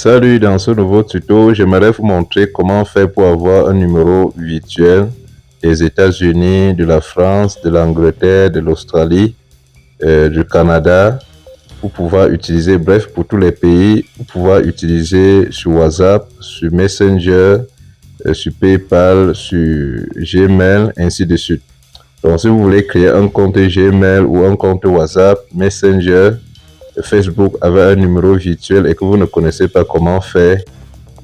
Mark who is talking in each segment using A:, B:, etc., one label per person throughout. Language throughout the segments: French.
A: Salut, dans ce nouveau tuto, j'aimerais vous montrer comment faire pour avoir un numéro virtuel des États-Unis, de la France, de l'Angleterre, de l'Australie, du Canada, pour pouvoir utiliser, bref, pour tous les pays, pour pouvoir utiliser sur WhatsApp, sur Messenger, sur PayPal, sur Gmail, ainsi de suite. Donc, si vous voulez créer un compte Gmail ou un compte WhatsApp, Messenger, Facebook avec un numéro virtuel et que vous ne connaissez pas comment faire,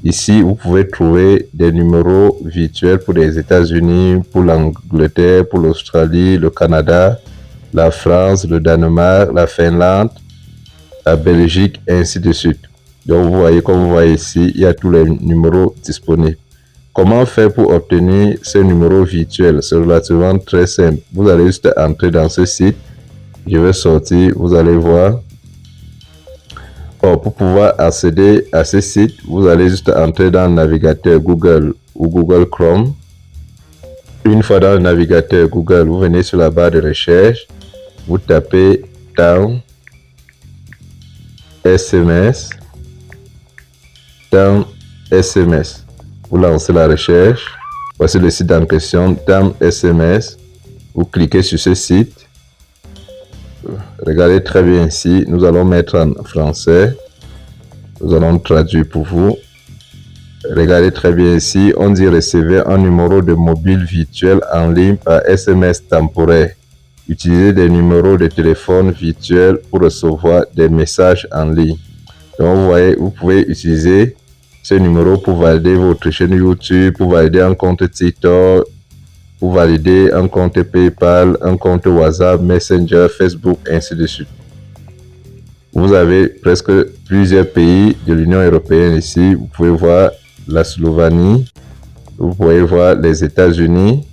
A: ici vous pouvez trouver des numéros virtuels pour les États-Unis, pour l'Angleterre, pour l'Australie, le Canada, la France, le Danemark, la Finlande, la Belgique, et ainsi de suite. Donc vous voyez, comme vous voyez ici, il y a tous les numéros disponibles. Comment faire pour obtenir ces numéros virtuels? C'est relativement très simple. Vous allez juste entrer dans ce site. Je vais sortir, vous allez voir. Pour pouvoir accéder à ce site, vous allez juste entrer dans le navigateur Google ou Google Chrome. Une fois dans le navigateur Google, vous venez sur la barre de recherche, vous tapez Town SMS. Vous lancez la recherche. Voici le site en question, Town SMS. Vous cliquez sur ce site. Regardez très bien ici, nous allons mettre en français. Nous allons traduire pour vous. Regardez très bien ici, on dit recevoir un numéro de mobile virtuel en ligne par SMS temporaire. Utilisez des numéros de téléphone virtuels pour recevoir des messages en ligne. Donc vous voyez, vous pouvez utiliser ce numéro pour valider votre chaîne YouTube, pour valider un compte TikTok, pour valider un compte PayPal, un compte WhatsApp, Messenger, Facebook, ainsi de suite. Vous avez presque plusieurs pays de l'Union européenne ici. Vous pouvez voir la Slovénie, vous pouvez voir les États-Unis,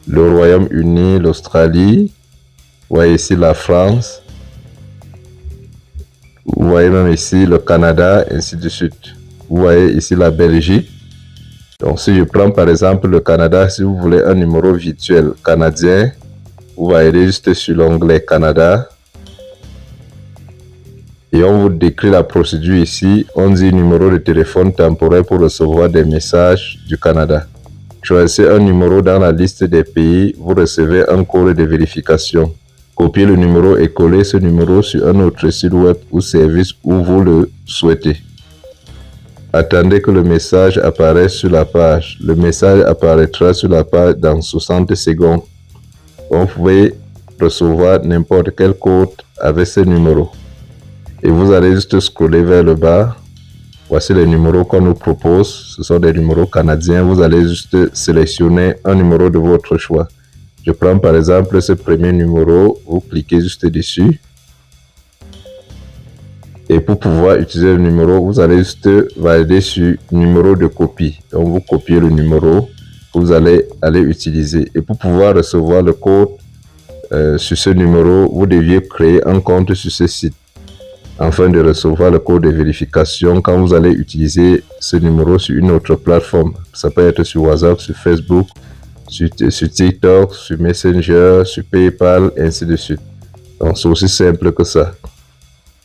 A: le Royaume-Uni, l'Australie, vous voyez ici la France, vous voyez même ici le Canada, ainsi de suite. Vous voyez ici la Belgique. Donc si je prends par exemple le Canada, si vous voulez un numéro virtuel canadien, vous allez juste sur l'onglet Canada. Et on vous décrit la procédure ici. On dit numéro de téléphone temporaire pour recevoir des messages du Canada. Choisissez un numéro dans la liste des pays. Vous recevez un code de vérification. Copiez le numéro et collez ce numéro sur un autre site web ou service où vous le souhaitez. Attendez que le message apparaisse sur la page. Le message apparaîtra sur la page dans 60 secondes. Vous pouvez recevoir n'importe quel code avec ce numéro. Et vous allez juste scroller vers le bas. Voici les numéros qu'on nous propose. Ce sont des numéros canadiens. Vous allez juste sélectionner un numéro de votre choix. Je prends par exemple ce premier numéro. Vous cliquez juste dessus. Et pour pouvoir utiliser le numéro, vous allez juste valider sur numéro de copie. Donc vous copiez le numéro. Vous allez utiliser. Et pour pouvoir recevoir le code sur ce numéro, vous deviez créer un compte sur ce site, afin de recevoir le code de vérification quand vous allez utiliser ce numéro sur une autre plateforme. Ça peut être sur WhatsApp, sur Facebook, sur TikTok, sur Messenger, sur PayPal, ainsi de suite. Donc c'est aussi simple que ça.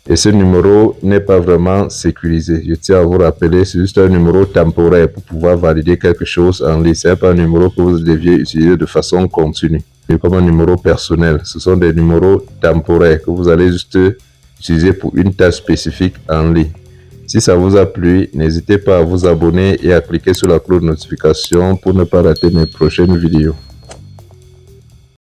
A: Et ce numéro n'est pas vraiment sécurisé. Je tiens à vous rappeler, c'est juste un numéro temporaire pour pouvoir valider quelque chose en ligne. Ce n'est pas un numéro que vous deviez utiliser de façon continue. C'est comme un numéro personnel. Ce sont des numéros temporaires que vous allez juste utiliser pour une tâche spécifique en ligne. Si ça vous a plu, n'hésitez pas à vous abonner et à cliquer sur la cloche de notification pour ne pas rater mes prochaines vidéos.